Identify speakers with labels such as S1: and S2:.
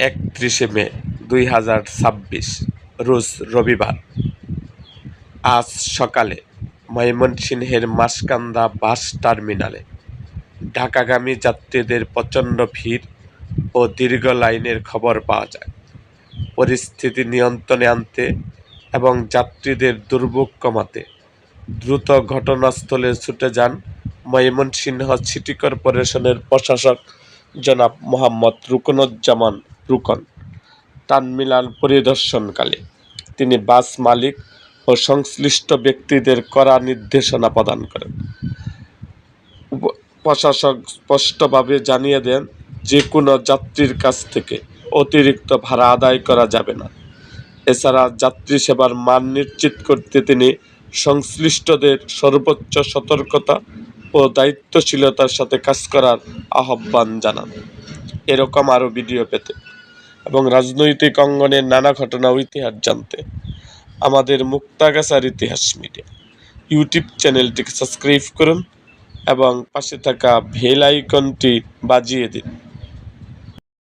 S1: 31 মে 2026 রোজ রবিবার। আজ সকালে ময়মনসিংহের মাসকান্দা বাস টার্মিনালে ঢাকাগামী যাত্রীদের প্রচণ্ড ভিড় ও দীর্ঘ লাইনের খবর পাওয়া যায়। পরিস্থিতি নিয়ন্ত্রণে আনতে এবং যাত্রীদের দুর্ভোগ কমাতে দ্রুত ঘটনাস্থলে ছুটে যান ময়মনসিংহ সিটি কর্পোরেশনের প্রশাসক জনাব মোহাম্মদ রুকনুজ্জামান রুকন। টার্মিনাল পরিদর্শনকালে তিনি বাস মালিক ও সংশ্লিষ্ট ব্যক্তিদের কড়া নির্দেশনা প্রদান করেন। প্রশাসক স্পষ্টভাবে জানিয়ে দেন, যে কোনো যাত্রীর কাছ থেকে অতিরিক্ত ভাড়া আদায় করা যাবে না। এছাড়া যাত্রী সেবার মান নিশ্চিত করতে তিনি সংশ্লিষ্টদের সর্বোচ্চ সতর্কতা ও দায়িত্বশীলতার সাথে কাজ করার আহ্বান জানান। এরকম আরও ভিডিও পেতে এবং রাজনৈতিক অঙ্গনের নানা ঘটনা ও ইতিহাস জানতে আমাদের মুক্তাগাছার ইতিহাস মিডিয়া ইউটিউব চ্যানেলটিকে সাবস্ক্রাইব করুন এবং পাশে থাকা বেল আইকনটি বাজিয়ে দিন।